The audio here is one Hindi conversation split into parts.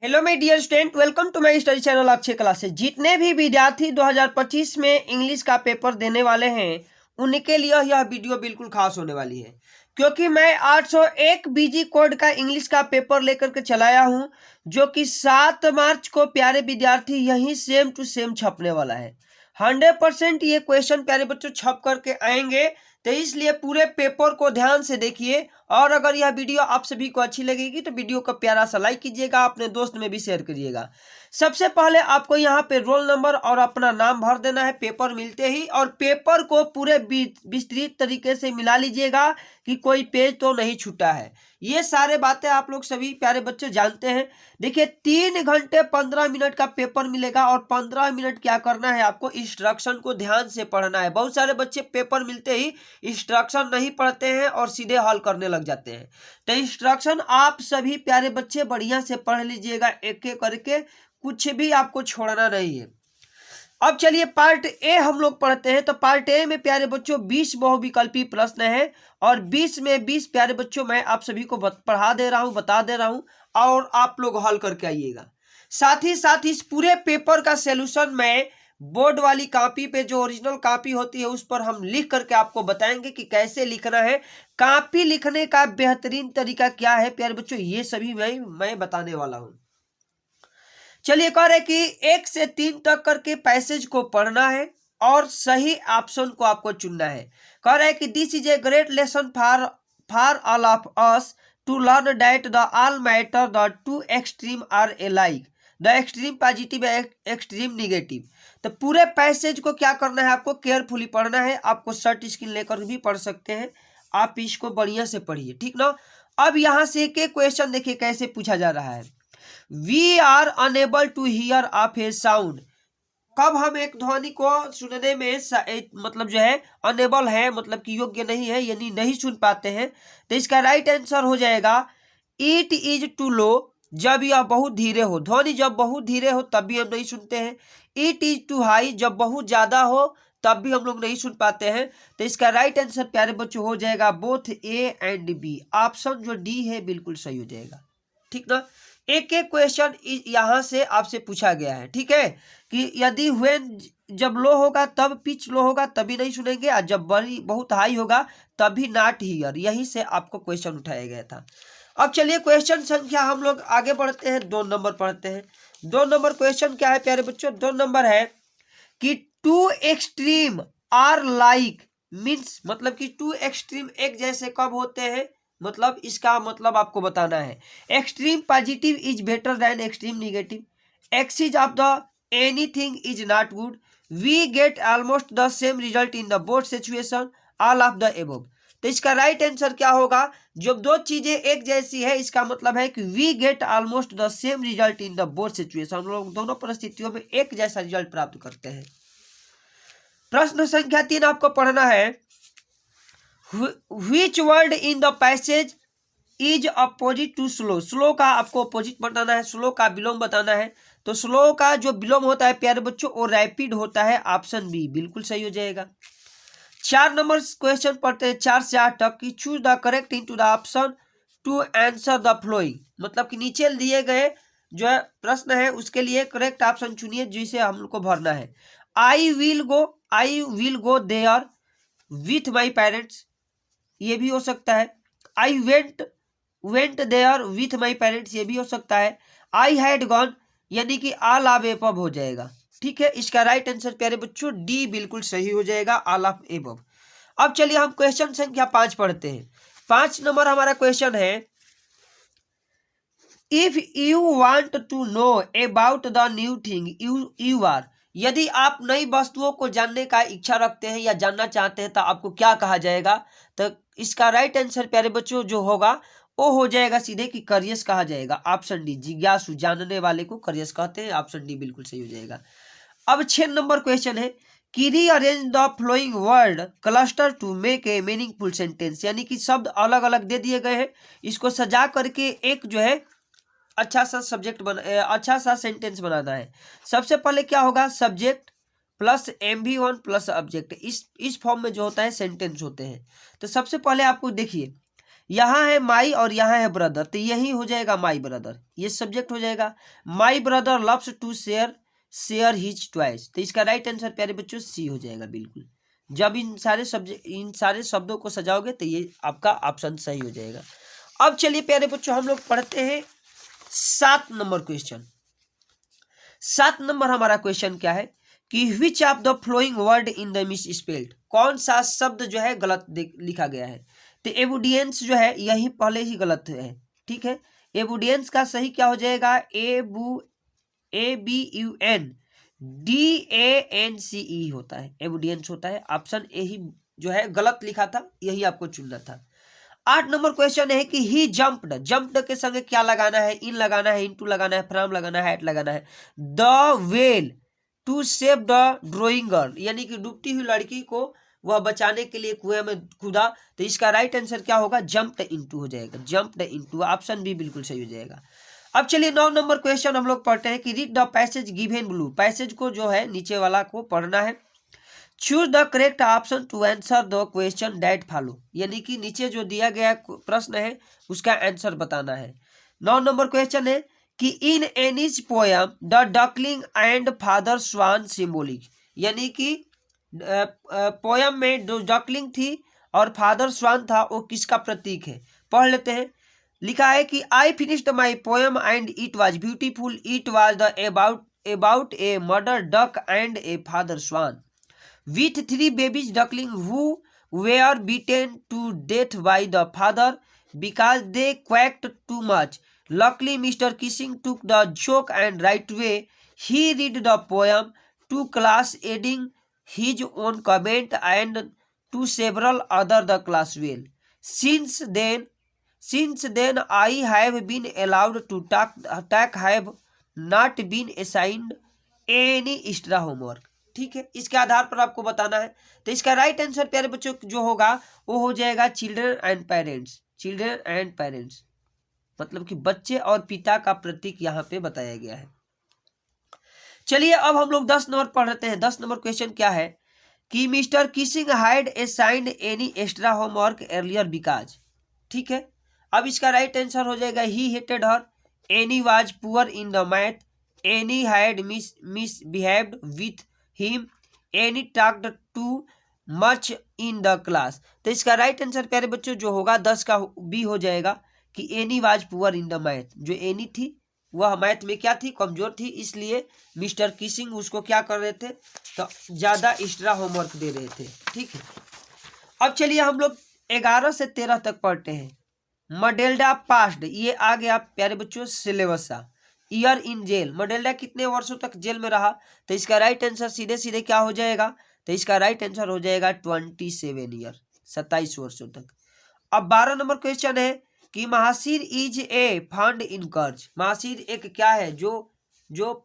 Hello my dear student, welcome to my study channel Akshay classes. जितने भी विद्यार्थी 2025 में इंग्लिश का पेपर देने वाले हैं उनके लिए यह वीडियो बिल्कुल खास होने वाली है, क्योंकि मैं 801 बीजी कोड का इंग्लिश का पेपर लेकर के चलाया हूं, जो कि 7 मार्च को प्यारे विद्यार्थी यही सेम टू सेम छपने वाला है। 100% ये क्वेश्चन प्यारे बच्चों छप करके आएंगे, तो इसलिए पूरे पेपर को ध्यान से देखिए। और अगर यह वीडियो आप सभी को अच्छी लगेगी तो वीडियो को प्यारा सा लाइक कीजिएगा, अपने दोस्त में भी शेयर करिएगा। सबसे पहले आपको यहाँ पे रोल नंबर और अपना नाम भर देना है पेपर मिलते ही, और पेपर को पूरे विस्तृत तरीके से मिला लीजिएगा कि कोई पेज तो नहीं छूटा है। ये सारे बातें आप लोग सभी प्यारे बच्चे जानते हैं। देखिए 3 घंटे 15 मिनट का पेपर मिलेगा, और 15 मिनट क्या करना है, आपको इंस्ट्रक्शन को ध्यान से पढ़ना है। बहुत सारे बच्चे पेपर मिलते ही इंस्ट्रक्शन नहीं पढ़ते हैं और सीधे हल करने लग जाते हैं। तो इंस्ट्रक्शन आप सभी प्यारे बच्चे बढ़िया से पढ़ लीजिएगा, एक एक करके, कुछ भी आपको छोड़ना नहीं है। अब चलिए पार्ट ए हम लोग पढ़ते हैं। तो पार्ट ए में प्यारे बच्चों 20 बहुविकल्पी प्रश्न है, और 20 में 20 प्यारे बच्चों मैं आप सभी को पढ़ा दे रहा हूं, बता दे रहा हूं, और आप लोग हल करके आइएगा। साथ ही इस पूरे पेपर का सॉल्यूशन मैं बोर्ड वाली कॉपी पे, जो ओरिजिनल कॉपी होती है, उस पर हम लिख करके आपको बताएंगे कि कैसे लिखना है। कॉपी लिखने का बेहतरीन तरीका क्या है प्यारे बच्चों, ये सभी मैं बताने वाला हूं। चलिए कह रहे कि 1 से 3 तक करके पैसेज को पढ़ना है और सही ऑप्शन को आपको चुनना है। कह रहे कि this is a great lesson for all of us to learn that the all matter the two extreme are alike, the extreme positive extreme negative. तो पूरे पैसेज को क्या करना है, आपको केयरफुली पढ़ना है। आपको शर्ट स्क्रीन लेकर भी पढ़ सकते हैं, आप इसको बढ़िया से पढ़िए, ठीक ना। अब यहाँ से एक क्वेश्चन देखिए कैसे पूछा जा रहा है। We are unable to hear of a sound. कब हम एक ध्वनि को सुनने में मतलब जो है अनेबल है, मतलब कि योग्य नहीं है, यानी नहीं सुन पाते हैं। तो इसका राइट आंसर हो जाएगा इट इज टू लो, जब यह बहुत धीरे हो। ध्वनि जब बहुत धीरे हो तब भी हम नहीं सुनते हैं। इट इज टू हाई, जब बहुत ज्यादा हो तब भी हम लोग नहीं सुन पाते हैं। तो इसका राइट आंसर प्यारे बच्चों हो जाएगा both A and B. Option जो डी है बिल्कुल सही हो जाएगा, ठीक ना। एक एक क्वेश्चन यहां से आपसे पूछा गया है, ठीक है, कि यदि व्हेन जब लो होगा तब पिच लो होगा तभी नहीं सुनेंगे, और जब बड़ी बहुत हाई होगा तभी नॉट हियर। यहीं से आपको क्वेश्चन उठाया गया था। अब चलिए क्वेश्चन संख्या हम लोग आगे बढ़ते हैं, 2 नंबर पढ़ते हैं। 2 नंबर क्वेश्चन क्या है प्यारे बच्चों, 2 नंबर है कि two extreme are like means, मतलब कि टू एक्सट्रीम एक जैसे कब होते हैं, मतलब इसका मतलब आपको बताना है। Extreme positive is better than extreme negative, excess of the anything is not good, we get almost the same result in the both situation, all of the above. तो इसका राइट आंसर क्या होगा, जब 2 चीजें एक जैसी है इसका मतलब है कि we get almost the same result in the both situation. हम लोग दोनों परिस्थितियों में एक जैसा रिजल्ट प्राप्त करते हैं। प्रश्न संख्या 3 आपको पढ़ना है। Which word in the passage is opposite to slow? Slow का आपको अपोजिट बताना है, स्लो का विलोम बताना है। तो स्लो का जो विलोम होता है प्यारे बच्चों वो रैपिड होता है, ऑप्शन बी बिल्कुल सही हो जाएगा। 4 नंबर क्वेश्चन पढ़ते हैं, 4 से 8 तक की। Choose the correct into the option to answer the following, मतलब कि नीचे दिए गए जो है प्रश्न है उसके लिए करेक्ट ऑप्शन चुनिए जिसे हम लोग को भरना है। I will go there with my parents, ये भी हो सकता है। I went there with my parents, ये भी हो सकता है। आई हैड गॉन, यानी कि ऑल ऑफ एबव हो जाएगा, ठीक है। इसका राइट आंसर प्यारे बच्चों डी बिल्कुल सही हो जाएगा, ऑल ऑफ एबव। अब चलिए हम क्वेश्चन संख्या 5 पढ़ते हैं। 5 नंबर हमारा क्वेश्चन है, if you want to know about the new thing you are, यदि आप नई वस्तुओं को जानने का इच्छा रखते हैं या जानना चाहते हैं तो आपको क्या कहा जाएगा। तो इसका राइट आंसर प्यारे बच्चों जो होगा वो हो जाएगा सीधे कि करियस कहा जाएगा, ऑप्शन डी। जिज्ञासु, जानने वाले को करियस कहते हैं, ऑप्शन डी बिल्कुल सही हो जाएगा। अब 6 नंबर क्वेश्चन है कि rearrange the following word cluster to make a meaningful sentence, यानी कि शब्द अलग अलग दे दिए गए हैं, इसको सजा करके एक जो है अच्छा सा सेंटेंस बनाना है। सबसे पहले क्या होगा, subject plus MV1 plus object, इस फॉर्म में जो होता है सेंटेंस होते हैं। तो सबसे पहले आपको देखिए यहाँ है माई और यहाँ है ब्रदर, तो यही हो जाएगा माई ब्रदर, ये सब्जेक्ट हो जाएगा। My brother loves to share his toys, तो इसका राइट आंसर प्यारे बच्चों सी हो जाएगा बिल्कुल। जब इन सारे शब्दों को सजाओगे तो ये आपका ऑप्शन सही हो जाएगा। अब चलिए प्यारे बच्चों हम लोग पढ़ते हैं 7 नंबर क्वेश्चन। 7 नंबर हमारा क्वेश्चन क्या है कि which of the following word in the miss spelled, कौन सा शब्द जो है गलत लिखा गया है। तो एबुडियंस जो है यही पहले ही गलत है, ठीक है। एबुडियंस का सही क्या हो जाएगा, ABUNDANCE होता है, एबुडियंस होता है। ऑप्शन ए ही जो है गलत लिखा था, यही आपको चुनना था। 8 नंबर क्वेश्चन है कि ही जंप्ड, जंप्ड के संग क्या लगाना है, इन लगाना है, इनटू लगाना है, फ्रॉम लगाना है, एट लगाना है। The well to save the drowning girl, यानी कि डूबती हुई लड़की को वह बचाने के लिए कुएं में कूदा, तो इसका राइट आंसर क्या होगा, जंप्ड इनटू हो जाएगा, जंप्ड इनटू। ऑप्शन बी बिल्कुल सही हो जाएगा। अब चलिए 9 नंबर क्वेश्चन हम लोग पढ़ते हैं कि read the passage given below, passage को जो है नीचे वाला को पढ़ना है। Choose the correct option to answer the question that follow, यानी कि नीचे जो दिया गया प्रश्न है उसका आंसर बताना है। 9 नंबर क्वेश्चन है कि in Annie's poem the duckling and father swan symbolic, यानी कि पोयम में जो डकलिंग थी और फादर स्वान था वो किसका प्रतीक है, पढ़ लेते हैं। लिखा है कि I finished my poem and it was beautiful, it was the about a mother duck and a father swan with 3 babies duckling who were beaten to death by the father because they quacked too much. Luckily, Mr. Kissing took the joke and right away he read the poem to class, adding his own comment and to several other the class well. Since then, I have been allowed to talk, have not been assigned any extra homework. ठीक है, इसके आधार पर आपको बताना है। तो इसका राइट आंसर प्यारे बच्चों जो होगा वो हो जाएगा children and parents, children and parents, मतलब कि बच्चे और पिता का प्रतीक यहाँ पे बताया गया है। चलिए अब हम लोग 10 नंबर पढ़ रहे हैं। 10 नंबर क्वेश्चन क्या है कि Mr Keesing had assigned Annie extra homework earlier because, ठीक है। अब इसका राइट आंसर हो जाएगा he hated her, Annie was poor in the math, Annie had misbehaved with him, any talked too much in the class। तो इसका राइट आंसर प्यारे बच्चों जो होगा 10 का बी हो जाएगा कि any was poor in the math, जो एनी थी वह मैथ में क्या थी, कमजोर थी, इसलिए मिस्टर किसिंग उसको क्या कर रहे थे, तो ज्यादा एक्स्ट्रा होमवर्क दे रहे थे, ठीक है। अब चलिए हम लोग 11 से 13 तक पढ़ते हैं। मडेल्डा पास्ड, ये आ गया प्यारे बच्चों सिलेबस सा। ईयर इन जेल, मडेल्डा कितने वर्षों तक जेल में रहा, तो इसका राइट आंसर सीधे सीधे क्या हो जाएगा, तो इसका राइट आंसर हो जाएगा 27 ईयर, 27 वर्षों तक। अब 12 नंबर क्वेश्चन है कि mahseer is a fund in कर्ज, महासीर एक क्या है जो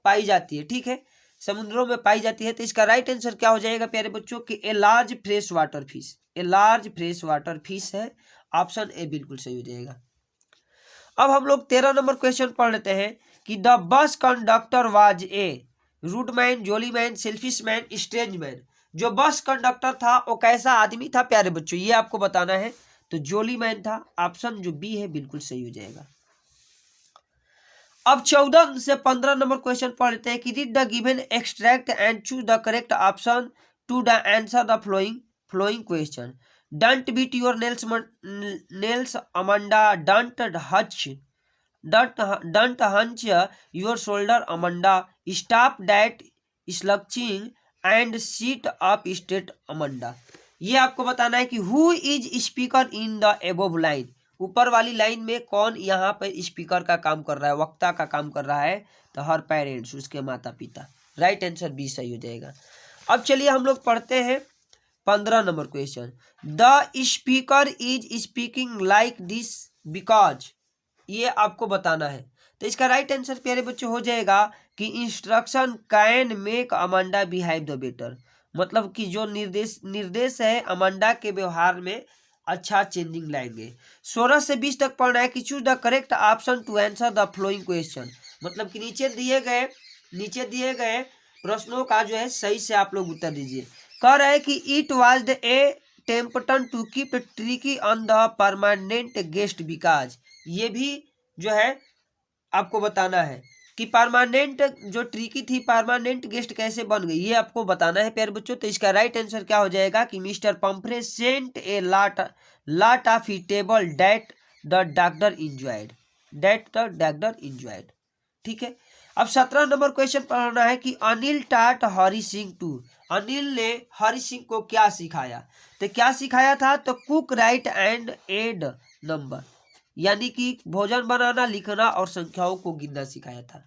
पाई जाती है, ठीक है, समुद्रों में पाई जाती है। तो इसका राइट आंसर क्या हो जाएगा प्यारे बच्चों कि a large fresh water fish, a large fresh water fish है। ऑप्शन ए बिल्कुल सही हो जाएगा। अब हम लोग 13 नंबर क्वेश्चन पढ़ लेते हैं कि the bus conductor was a rude man, jolly man, selfish man, strange man. जो बस कंडक्टर था वो कैसा आदमी था प्यारे बच्चों, ये आपको बताना है। तो जोली मैन था, ऑप्शन जो बी है बिल्कुल सही हो जाएगा। अब 14 से 15 नंबर क्वेश्चन पढ़ लेते हैं कि read the given extract and choose the correct option to the answer the following question. Don't bite your nails Amanda, don't hunch your shoulder Amanda, stop that slouching and sit up straight Amanda. ये आपको बताना है कि who is speaker in the above line, ऊपर वाली लाइन में कौन यहाँ पे स्पीकर का काम कर रहा है, वक्ता का काम कर रहा है, तो हर पेरेंट्स, उसके माता पिता। राइट आंसर बी सही हो जाएगा। अब चलिए हम लोग पढ़ते हैं 15 number question. The speaker is speaking like this because, ये आपको बताना है। तो इसका राइट आंसर प्यारे बच्चों हो जाएगा कि instruction can make Amanda behave the better, मतलब कि जो निर्देश है अमांडा के व्यवहार में अच्छा चेंजिंग लाएंगे। 16 से 20 तक पढ़ना है कि choose the correct option to answer the following question, मतलब कि नीचे दिए गए प्रश्नों का जो है सही से आप लोग उत्तर दीजिए। कह रहे हैं कि it was the a temptation to keep Tricki on the permanent guest because, ये भी जो है आपको बताना है कि परमानेंट जो ट्रिकी थी परमानेंट गेस्ट कैसे बन गई, ये आपको बताना है प्यारे बच्चों। तो इसका राइट आंसर क्या हो जाएगा कि mister Pomfrey sent a lot of eatable that the doctor enjoyed, ठीक है। अब 17 नंबर क्वेश्चन पढ़ना है कि अनिल टाट हरि सिंह टू, अनिल ने हरि सिंह को क्या सिखाया, तो क्या सिखाया था, तो cook right and add number, यानी कि भोजन बनाना, लिखना और संख्याओं को गिनना सिखाया था।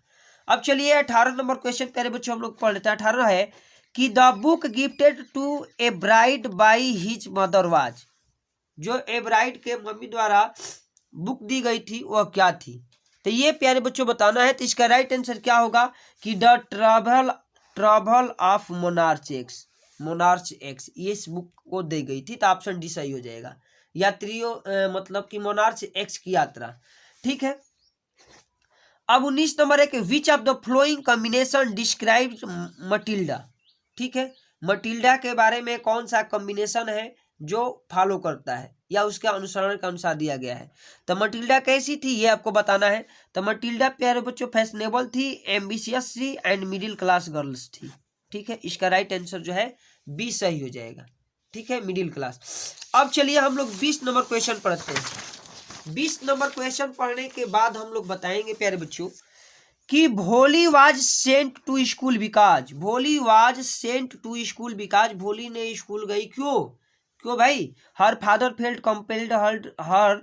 अब चलिए 18 नंबर क्वेश्चन प्यारे बच्चों हम लोग पढ़ लेते हैं। 18 है कि the book gifted to a bride by his mother was, जो ए ब्राइड के मम्मी द्वारा बुक दी गई थी वह क्या थी, तो ये प्यारे बच्चों बताना है। तो इसका राइट आंसर क्या होगा कि the travel of monarch x, ये इस बुक को दी गई थी, तो ऑप्शन डी सही हो जाएगा, यात्रियों मतलब कि मोनार्च एक्स की यात्रा, ठीक है। अब 19 नंबर है कि which of the flowing combination describe Matilda, ठीक है, मटिल्डा के बारे में कौन सा कॉम्बिनेशन है जो फॉलो करता है या उसके अनुसरण के अनुसार दिया गया है। तो मटिल्डा कैसी थी ये आपको बताना है। तो मटिल्डा प्यारे बच्चों फैशनेबल थी, एम्बिशियस थी एंड मिडिल क्लास गर्ल्स थी, ठीक है। इसका राइट आंसर जो है बी सही हो जाएगा, ठीक है, मिडिल क्लास। अब चलिए हम लोग 20 नंबर क्वेश्चन पढ़ते हैं। 20 नंबर क्वेश्चन पढ़ने के बाद हम लोग बताएंगे प्यारे बच्चों कि Bholi was sent to school because, Bholi was sent to school because, Bholi ने स्कूल गई क्यों, क्यों भाई, her father felt compelled her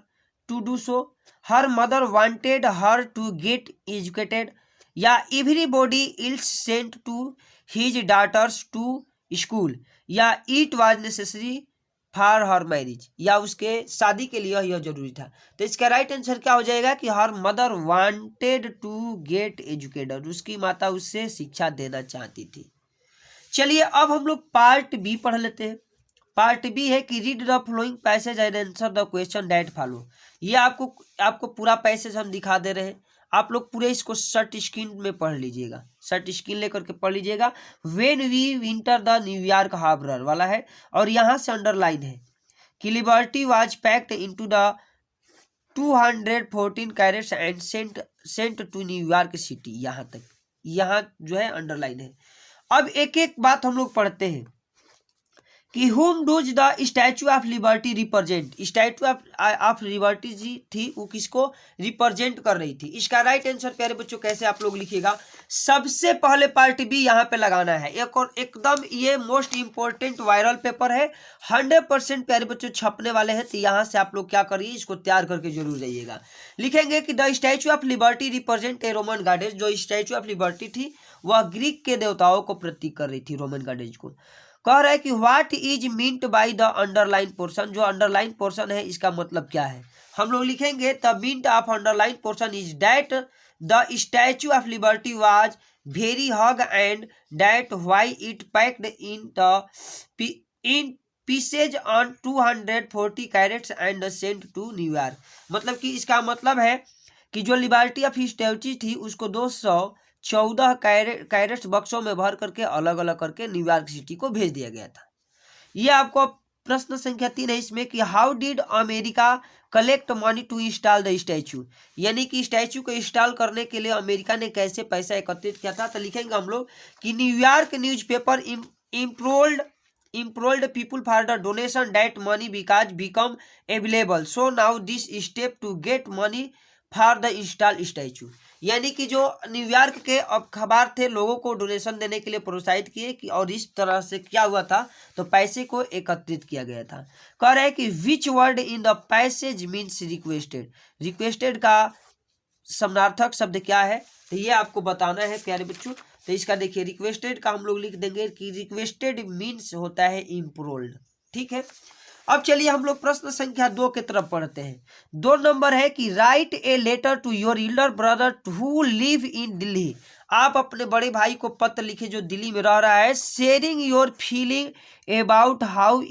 to do so, her mother wanted her to get educated, या everybody else sent to his daughters to school, या it was necessary for her marriage, या उसके शादी के लिए यह जरूरी था। तो इसका राइट आंसर क्या हो जाएगा कि her mother wanted to get educated, उसकी माता उससे शिक्षा देना चाहती थी। चलिए अब हम लोग पार्ट बी पढ़ लेते हैं। पार्ट बी है कि read the flowing passage and answer the question that follow, ये आपको पूरा पैसेज हम दिखा दे रहे हैं, आप लोग पूरे इसको शर्ट स्क्रीन में पढ़ लीजिएगा, शर्ट स्क्रीन लेकर के पढ़ लीजिएगा। When we winter the New York harbour वाला है, और यहाँ से अंडरलाइन है कि liberty was packed into the 214 crates and sent to New York city, यहाँ तक, यहाँ जो है अंडरलाइन है। अब एक एक बात हम लोग पढ़ते हैं कि whom does the Statue of Liberty represent, Statue of Liberty जी थी वो किसको रिप्रेजेंट कर रही थी। इसका राइट आंसर प्यारे बच्चों कैसे आप लोग लिखिएगा, सबसे पहले पार्ट बी यहाँ पे लगाना है। एक और एकदम ये मोस्ट इंपॉर्टेंट वायरल पेपर है, 100% प्यारे बच्चों छपने वाले हैं। तो यहाँ से आप लोग क्या करिए, इसको तैयार करके जरूर जाइएगा। लिखेंगे कि the statue of Liberty represent a Roman goddess, जो स्टैचू ऑफ लिबर्टी थी वह ग्रीक के देवताओं को प्रतीक कर रही थी, रोमन गॉडेस को। कह रहा है कि what is meant by the underline portion, जो अंडरलाइन पोर्शन है इसका मतलब क्या है। हम लोग लिखेंगे the meant of underline portion is that the statue of liberty was very huge and that why it packed in pieces on 240 crates and sent to New York. मतलब कि इसका मतलब है कि जो लिबर्टी ऑफ स्टैचू थी उसको 214 कैरेट्स बक्सों में भर करके अलग अलग करके न्यूयॉर्क सिटी को भेज दिया गया था। ये आपको प्रश्न संख्या 3 है इसमें कि how did America collect money to install the statue, यानी कि स्टैचू को इंस्टॉल करने के लिए अमेरिका ने कैसे पैसा एकत्रित किया था। तो लिखेंगे हम लोग कि New York newspaper implored people for the donation that money because become available, so now this step to get money for the install statue, यानी कि जो न्यूयॉर्क के अखबार थे लोगों को डोनेशन देने के लिए प्रोत्साहित किए कि, और इस तरह से क्या हुआ था तो पैसे को एकत्रित किया गया था। कह रहे हैं कि which word in the passage means requested, requested का समानार्थक शब्द क्या है, तो ये आपको बताना है प्यारे बच्चों। तो इसका देखिए रिक्वेस्टेड का हम लोग लिख देंगे कि रिक्वेस्टेड मीन्स होता है इम्प्लोर्ड, ठीक है। अब चलिए हम लोग प्रश्न संख्या 2 की तरफ पढ़ते हैं। 2 नंबर है कि write a letter to your elder brother who live in Delhi, आप अपने बड़े भाई को पत्र लिखे जो दिल्ली में रह रहा है। Sharing your feeling about how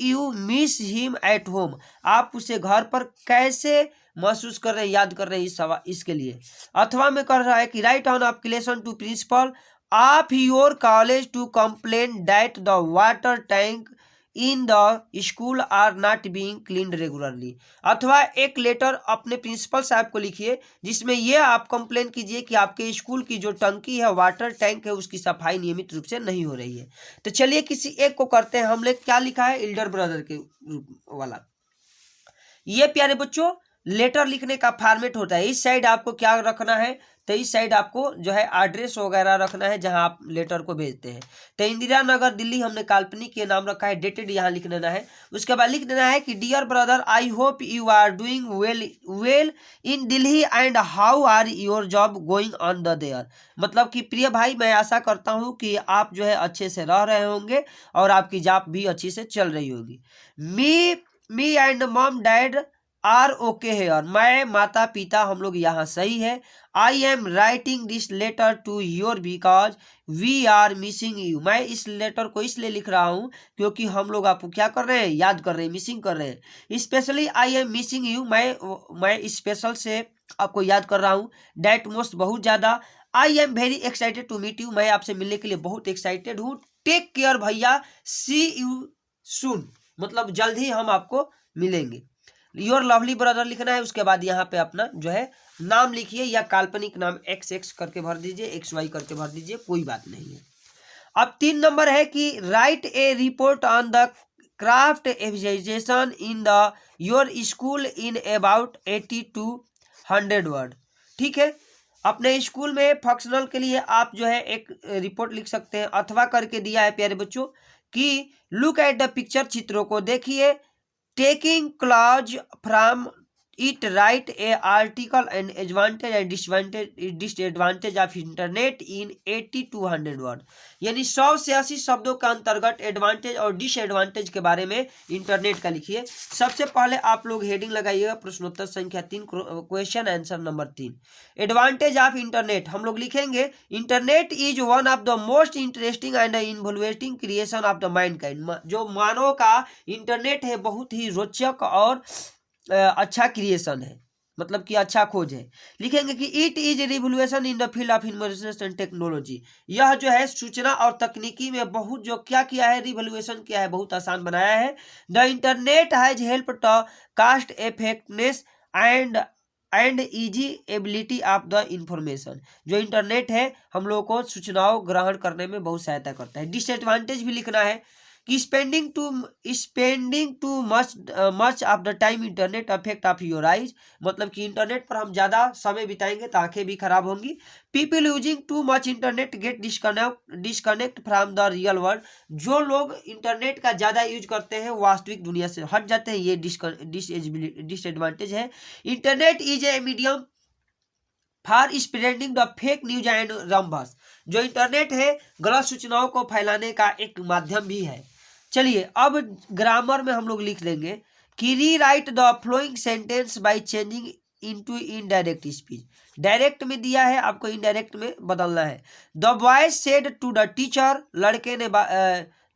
you miss him at home, आप उसे घर पर कैसे महसूस कर रहे हैं, याद कर रहे हैं, इसके लिए। अथवा में कर रहा है कि write an application to principal of your college to complain that the water tank in the school are not being cleaned regularly. अथवा एक लेटर अपने प्रिंसिपल साहब को लिखिए जिसमें ये आप कंप्लेन कीजिए कि आपके स्कूल की जो टंकी है, वाटर टैंक है, उसकी सफाई नियमित रूप से नहीं हो रही है। तो चलिए किसी एक को करते हैं। हमने क्या लिखा है, एल्डर ब्रदर के वाला। ये प्यारे बच्चों लेटर लिखने का फॉर्मेट होता है। इस साइड आपको क्या रखना है, तो इस साइड आपको जो है एड्रेस वगैरह रखना है जहां आप लेटर को भेजते हैं। तो इंदिरा नगर दिल्ली हमने काल्पनिक ये नाम रखा है, डेटेड यहाँ लिख देना है। उसके बाद लिख देना है कि dear brother, I hope you are doing well in Delhi and how are your job going on the there. मतलब कि प्रिय भाई, मैं आशा करता हूँ कि आप जो है अच्छे से रह रहे होंगे और आपकी जॉब भी अच्छी से चल रही होगी। Me and mom dad are okay here. मैं, माता पिता, हम लोग यहाँ सही है। I am writing this letter to your because we are missing you. मैं इस लेटर को इसलिए लिख रहा हूँ क्योंकि हम लोग आपको क्या कर रहे हैं, याद कर रहे हैं, मिसिंग कर रहे हैं। Specially I am missing you, मैं स्पेशल से आपको याद कर रहा हूँ। डैट मोस्ट, बहुत ज़्यादा। I am very excited to meet you, मैं आपसे मिलने के लिए बहुत एक्साइटेड हूँ। टेक केयर भैया, सी यू सून, मतलब जल्द ही हम आपको मिलेंगे। योर लवली ब्रदर लिखना है। उसके बाद यहाँ पे अपना जो है नाम लिखिए, या काल्पनिक नाम XX करके भर दीजिए, XY करके भर दीजिए, कोई बात नहीं है। अब 3 नंबर है कि write a report on the craft एविजेशन in the your school in about 80 to 100 word. ठीक है, अपने स्कूल में फंक्शनल के लिए आप जो है एक रिपोर्ट लिख सकते हैं। अथवा करके दिया है प्यारे बच्चों कि लुक एट द पिक्चर, चित्रों को देखिए। Taking clause from it right A article and advantage and disadvantage of internet in 80 to 100 word. यानी 100 से 80 शब्दों के अंतर्गत एडवांटेज और डिसएडवांटेज के बारे में इंटरनेट का लिखिए। सबसे पहले आप लोग हेडिंग लगाइएगा प्रश्नोत्तर संख्या 3, question answer number 3। Advantage of internet हम लोग लिखेंगे, internet is one of the most interesting and involving creation of the mankind. जो मानव का इंटरनेट है बहुत ही रोचक और अच्छा क्रिएशन है, मतलब कि अच्छा खोज है। लिखेंगे कि it is revolution in the field of information and technology. यह जो है सूचना और तकनीकी में बहुत जो क्या किया है, रिवोल्यूशन किया है, बहुत आसान बनाया है। The internet has help to cost effectiveness and easy ability of the information. जो इंटरनेट है हम लोग को सूचनाओं ग्रहण करने में बहुत सहायता करता है। डिसएडवांटेज भी लिखना है कि spending too much of the time internet affect of your eyes. मतलब कि इंटरनेट पर हम ज़्यादा समय बिताएंगे तो आंखें भी खराब होंगी। People using too much internet get disconnect from the real world. जो लोग इंटरनेट का ज़्यादा यूज करते हैं वास्तविक दुनिया से हट जाते हैं, ये डिसएडवांटेज है। Internet is a medium for spreading the fake news and rumours. जो इंटरनेट है गलत सूचनाओं को फैलाने का एक माध्यम भी है। चलिए अब ग्रामर में हम लोग लिख लेंगे कि rewrite the following sentence by changing into indirect speech. Direct में दिया है, आपको इनडायरेक्ट में बदलना है। The boy said to the teacher,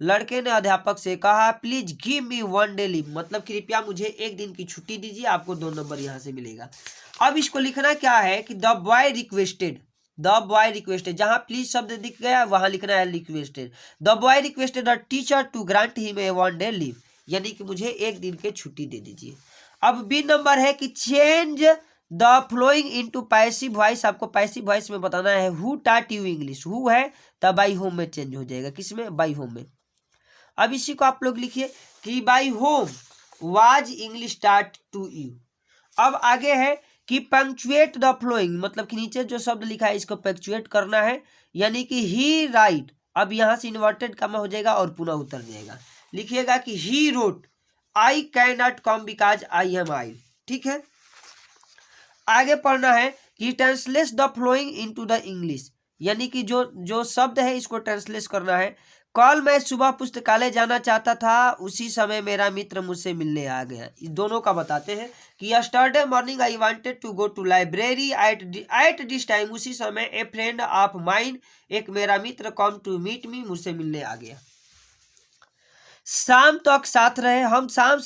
लड़के ने अध्यापक से कहा, please give me 1 day leave. मतलब कृपया मुझे 1 दिन की छुट्टी दीजिए। आपको 2 नंबर यहाँ से मिलेगा। अब इसको लिखना क्या है कि द बॉय रिक्वेस्टेड, जहां प्लीज शब्द दिख गया वहां लिखना है requested. The boy requested the teacher to grant him a 1 day leave, यानी कि मुझे 1 दिन की छुट्टी दे दीजिए। अब बी नंबर है कि change the following into passive voice. आपको पैसिव वॉइस में बताना है who taught you English. Who है तब बाई होम में चेंज हो जाएगा, किसमें, बाई होम में। अब इसी को आप लोग लिखिए कि by whom was English taught to you. अब आगे है कि पंक्चुएट द फ्लोइंग, मतलब कि नीचे जो शब्द लिखा है इसको पंक्चुएट करना है, यानी कि ही राइट। अब यहां से इन्वर्टेड कमा हो जाएगा और पुनः उतर जाएगा। लिखिएगा कि he wrote I can not come because I am I. ठीक है, आगे पढ़ना है कि translate the following into the English, यानी कि जो शब्द है इसको ट्रांसलेट करना है। कल मैं सुबह पुस्तकालय जाना चाहता था, उसी समय मेरा मित्र मुझसे मिलने आ गया। इस दोनों का बताते हैं कि yesterday morning I wanted to go to library at this time. उसी समय ए फ्रेंड ऑफ माइन, एक मेरा मित्र, कम टू मीट मी, मुझसे मिलने आ गया। शाम तक साथ रहे, हम शाम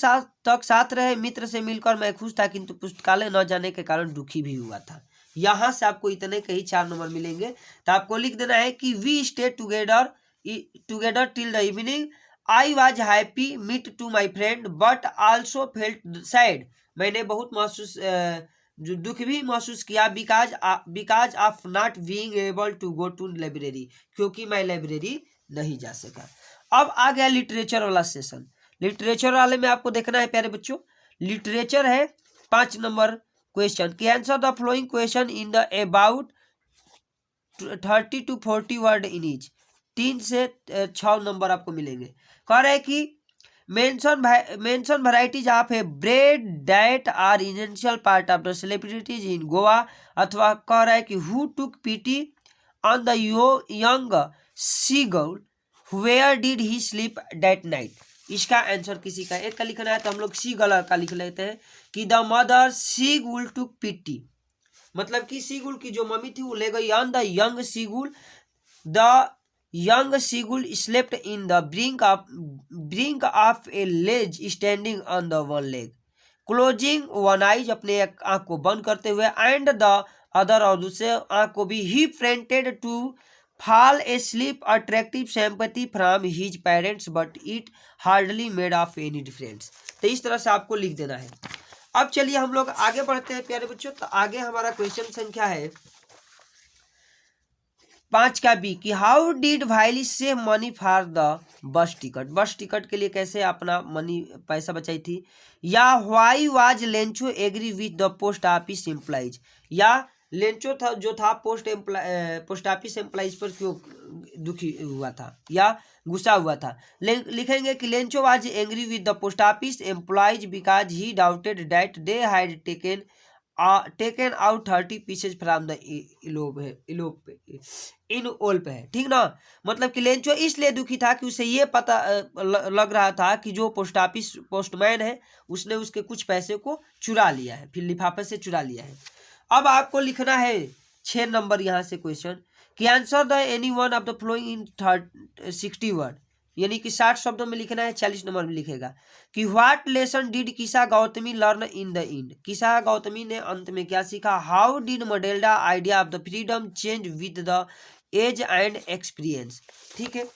तक साथ रहे। मित्र से मिलकर मैं खुश था, किंतु पुस्तकालय न जाने के कारण दुखी भी हुआ था। यहाँ से आपको इतने के ही 4 नंबर मिलेंगे। तो आपको लिख देना है कि we stay together till the evening. I was happy meet to my friend but also felt sad, मैंने बहुत महसूस जो दुख भी महसूस किया because of not being able to go to library, क्योंकि मैं लाइब्रेरी नहीं जा सका। अब आ गया लिटरेचर वाला सेशन। लिटरेचर वाले में आपको देखना है प्यारे बच्चों, लिटरेचर है 5 नंबर क्वेश्चन कि answer the following question in the about 30 to 40 word in each. 3 से 6 नंबर आपको मिलेंगे। कह रहे हैं कि mention varieties of a bread that are essential part of the celebrities in Goa, अथवा कह रहा है कि who took pity on the young seagull where did he sleep that night. इसका आंसर किसी का एक का लिखना है, तो हम लोग सीगल का लिख लेते हैं कि the mother seagull took PT, मतलब कि सीगुल की जो मम्मी थी वो ले गई on the young seagull, the young seagull slept in the brink of a ledge standing on the one leg, closing one eyes, अपने एक आंख को बंद करते हुए, एंड द अदर, और दूसरे आंख को भी, he pretended to fall asleep attractive sympathy from his parents but it hardly made of any difference. तो इस तरह से आपको लिख देना है। अब चलिए हम लोग आगे बढ़ते हैं प्यारे बच्चों। तो आगे हमारा क्वेश्चन संख्या है 5 का बी कि how did Valli save money for the bus ticket, bus ticket के लिए कैसे अपना मनी पैसा बचाई थी, या why was Lencho agree with the post office employees, या लेंचो था जो था पोस्ट ऑफिस एम्प्लॉइज पर क्यों दुखी हुआ था या गुस्सा हुआ था। लिखेंगे कि Lencho was angry with the post office employees because he doubted that they had taken out 30 pieces from the involve है, ठीक ना। मतलब कि लेंचो इसलिए दुखी था कि उसे ये पता लग रहा था कि जो पोस्ट ऑफिस पोस्टमैन है उसने उसके कुछ पैसे को चुरा लिया है, फिर लिफाफे से चुरा लिया है। अब आपको लिखना है 6 नंबर यहाँ से क्वेश्चन कि answer the any one of the following in 60 word, यानी कि 60 शब्दों में लिखना है। 40 नंबर में लिखेगा कि what lesson did Kisa Gotami learn in the end, Kisa Gotami ने अंत में क्या सीखा। How did Mandela idea of the freedom change with the age and experience, ठीक है।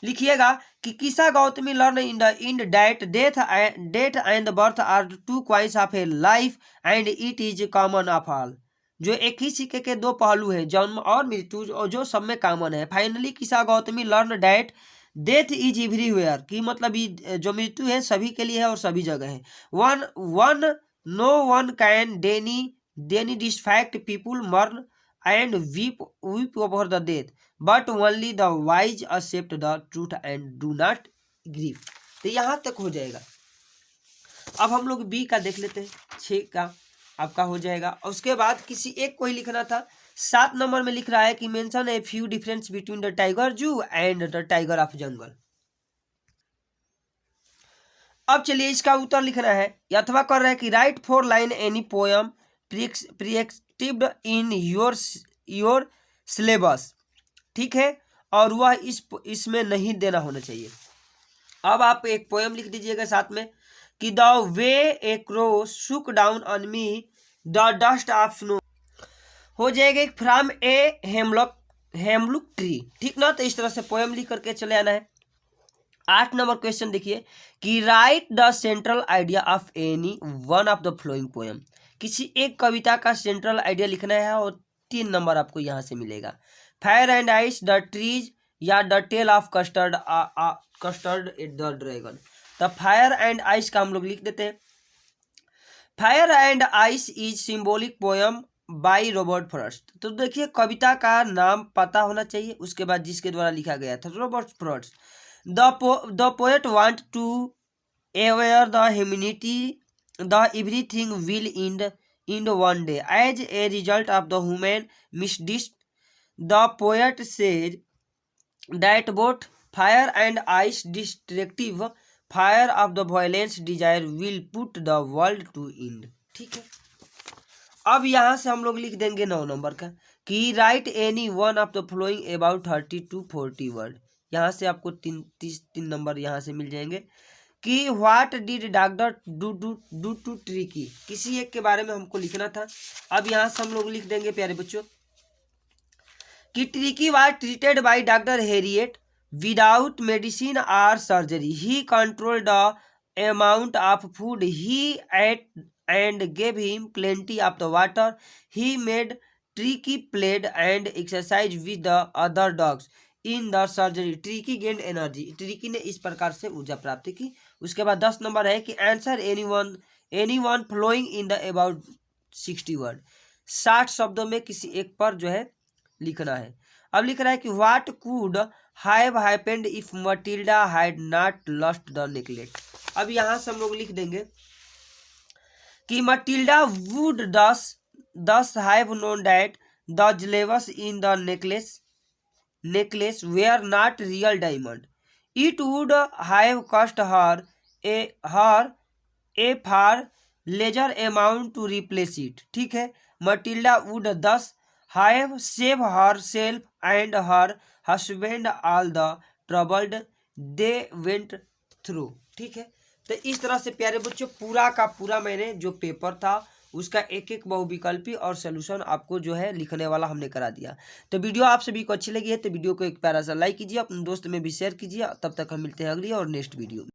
लिखिएगा कि Kisa Gotami learn in the end that death and birth are 2 coins of a life and it is common of all, जो एक ही सिक्के के 2 पहलू है, जन्म और मृत्यु, और जो सब में कॉमन है। फाइनली किसा Gotami learn that death is everywhere, की मतलब जो मृत्यु है सभी के लिए है और सभी जगह है। No one can deny this fact people mourn and weep over the death but only the wise accept the truth and do not grieve. तो यहाँ तक हो जाएगा। अब हम लोग बी का देख लेते हैं। 6 का आपका हो जाएगा। और उसके बाद किसी एक को ही लिखना था। 7 नंबर में लिख रहा है कि mention a few difference between the tiger जू एंड द टाइगर ऑफ जंगल। अब चलिए इसका उत्तर लिखना है, अथवा कर रहा है कि write 4 line any poem prescribed in your syllabus, ठीक है, और वह इसमें नहीं देना होना चाहिए। अब आप एक पोएम लिख दीजिएगा साथ में कि the way A crow Shuk down on me the dust of snow, हो जाएगा फ्रॉम ए हेमलुक ट्री, ठीक ना। तो इस तरह से पोएम लिख करके चले आना है। 8 नंबर क्वेश्चन देखिए कि right the central idea of any one of the flowing poem, किसी एक कविता का सेंट्रल आइडिया लिखना है और 3 नंबर आपको यहाँ से मिलेगा। Fire and ice, the trees, या the tale of custard at the dragon. तो फायर एंड आइस का हम लोग लिख देते हैं। Fire and ice is symbolic poem by Robert Frost. तो देखिए कविता का नाम पता होना चाहिए, उसके बाद जिसके द्वारा लिखा गया था Robert Frost. The poet want to aware the humanity the everything will end one day as a result of the human misdeeds. The poet said that both fire and ice destructive fire of the violence desire will put the world to end, ठीक है। अब यहाँ से हम लोग लिख देंगे 9 नंबर का कि right any one of the flowing about 30 to 40 word. यहाँ से आपको 3 नंबर यहाँ से मिल जाएंगे कि what did doctor do to Tricky, किसी एक के बारे में हमको लिखना था। अब यहाँ से हम लोग लिख देंगे प्यारे बच्चों कि Tricky was treated by doctor Herriot without medicine or surgery. He control the amount of food he ate and gave him plenty of the water. He made Tricky played and exercised with the other dogs in the surgery. Tricky gained energy. Tricky ने इस प्रकार से ऊर्जा प्राप्त की। उसके बाद 10 नंबर है कि answer any one following in the about 60 word. 60 शब्दों में किसी एक पर जो है लिखना है। अब लिख रहा है कि what could have happened if Matilda had not lost the necklace. अब यहाँ से हम लोग लिख देंगे कि Matilda would thus have known that the jewels in the necklace were not real diamond. It would have cost her a far larger amount to replace it. ठीक है, Matilda would thus have saved herself and her husband all the trouble they went through. ठीक है, तो इस तरह से प्यारे बच्चों पूरा का पूरा मैंने जो पेपर था उसका एक एक बहुविकल्पी और सोल्यूशन आपको जो है लिखने वाला हमने करा दिया। तो वीडियो आप सभी को अच्छी लगी है तो वीडियो को एक प्यारा सा लाइक कीजिए, अपने दोस्त में भी शेयर कीजिए। तब तक हम मिलते हैं अगली और नेक्स्ट वीडियो में।